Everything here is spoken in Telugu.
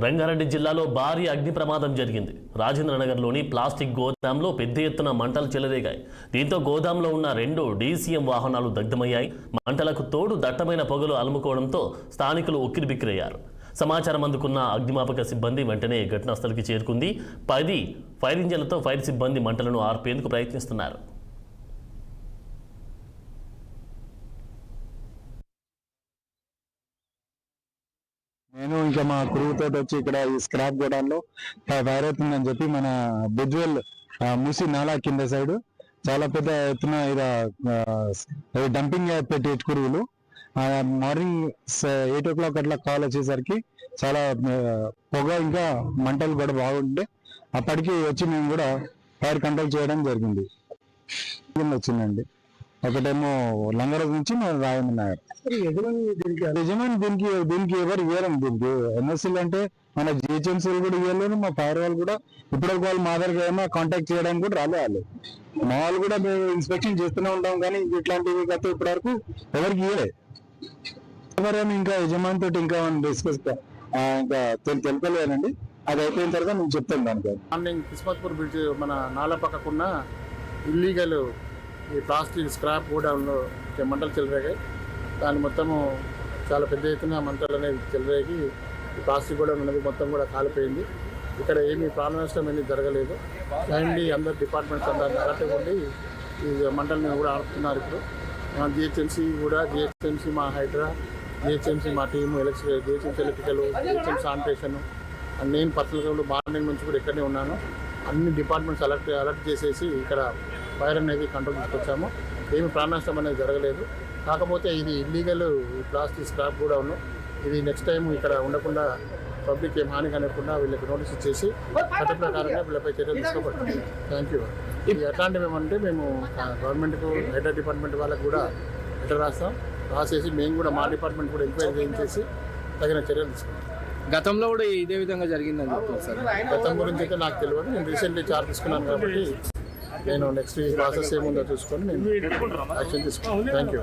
రంగారెడ్డి జిల్లాలో భారీ అగ్ని ప్రమాదం జరిగింది. రాజేంద్రనగర్లోని ప్లాస్టిక్ గోదాంలో పెద్ద ఎత్తున మంటలు చెలరేగాయి. దీంతో గోదాంలో ఉన్న 2 డీసీఎం వాహనాలు దగ్ధమయ్యాయి. మంటలకు తోడు దట్టమైన పొగలు అలుముకోవడంతో స్థానికులు ఉక్కిరిబిక్కిరయ్యారు. సమాచారం అందుకున్న అగ్నిమాపక సిబ్బంది వెంటనే ఘటనా స్థలికి చేరుకుంది. 10 ఫైర్ ఇంజన్లతో ఫైర్ సిబ్బంది మంటలను ఆర్పేందుకు ప్రయత్నిస్తున్నారు. నేను ఇంకా మా క్రూ తోటి వచ్చి ఇక్కడ ఈ స్క్రాప్ గోడౌన్లో ఫైర్ అవుతుందని చెప్పి మన బుజ్వెల్ మూసి నాలా కింద సైడ్ చాలా పెద్ద ఎత్తున ఇది డంపింగ్ పెట్టి కురువులు మార్నింగ్ 8 o'clock అట్లా కాల్ వచ్చేసరికి చాలా పొగ ఇంకా మంటలు కూడా బాగుంటే అప్పటికి వచ్చి మేము కూడా ఫైర్ కంట్రోల్ చేయడం జరిగింది. వచ్చిందండి. ఒకటేమో లంగరాజ్ నుంచి రాజేంద్ర నగర్. యజమాని దీనికి ఎవరు ఇవ్వరం. దీనికి ఎన్ఎస్సీలు అంటే మన జిహెచ్ఎంసీలు కూడా ఇవ్వలేదు. మా ఫైర్ వాళ్ళు కూడా ఇప్పటికి వాళ్ళు మా దగ్గర ఏమో కాంటాక్ట్ చేయడానికి కూడా రాలేదు. మా వాళ్ళు కూడా మేము ఇన్స్పెక్షన్ చేస్తూనే ఉంటాం కానీ ఇట్లాంటివి గత ఇప్పటి వరకు ఎవరికి ఇవ్వలేదు. ఎవరేమో ఇంకా యజమాని తోటి ఇంకా డిస్కస్ ఇంకా తెలుపలేదండి. అది అయిపోయిన తర్వాత నేను చెప్తాను దానికి. మార్నింగ్ కిస్మత్పూర్ బ్రిడ్జ్ మన నాలా పక్కకున్న ఇల్లీగల్ ఈ ప్లాస్టిక్ స్క్రాప్ గోడౌన్లో మంటలు చెలరేగాయి. దాని మొత్తము చాలా పెద్ద ఎత్తున మంటలు అనేది చెలరేగి ఈ ప్లాస్టిక్ గోడౌన్ అనేది మొత్తం కూడా కాలిపోయింది. ఇక్కడ ఏమీ ప్రాణ నష్టం అనేది జరగలేదు. అండ్ అందరు డిపార్ట్మెంట్స్ అందరూ అలర్ట్గా ఉండి ఈ మంటలను కూడా ఆడుతున్నారు. ఇప్పుడు జిహెచ్ఎంసీ మా హైడ్రా, జిహెచ్ఎంసీ మా team, GHMC electrical, GHMC sanitation and నేను పర్సనల్గా మార్నింగ్ నుంచి కూడా ఇక్కడనే ఉన్నాను. అన్ని డిపార్ట్మెంట్స్ అలర్ట్ చేసేసి ఇక్కడ ఫైర్ అనేది కంట్రోల్ తీసుకొచ్చాము. ఏమి ప్రాణ నష్టం అనేది జరగలేదు. కాకపోతే ఇది ఇల్లీగల్ ప్లాస్టిక్ స్క్రాప్ కూడా ఉన్నాం. ఇది నెక్స్ట్ టైం ఇక్కడ ఉండకుండా పబ్లిక్ ఏం హాని కనకుండా వీళ్ళకి నోటీస్ ఇచ్చేసి చట్ట ప్రకారంగా వీళ్ళపై చర్యలు తీసుకోబడుతుంది. Thank you. ఇది ఎట్లాంటివి ఏమంటే మేము గవర్నమెంట్కు హైడ్రా డిపార్ట్మెంట్ వాళ్ళకు కూడా లెటర్ రాసేసి మేము కూడా మా డిపార్ట్మెంట్ కూడా ఎంక్వైరీ చేయించేసి తగిన చర్యలు తీసుకుంటాం. గతంలో కూడా ఇదే విధంగా జరిగిందని చెప్తాను సార్. గతం గురించి అయితే నాకు తెలియదు. నేను రీసెంట్లీ చార్జ్ తీసుకున్నాను కాబట్టి నేను నెక్స్ట్ ప్రాసెస్ ఏముందో చూసుకొని నేను యాక్షన్ తీసుకున్నాను. Thank you.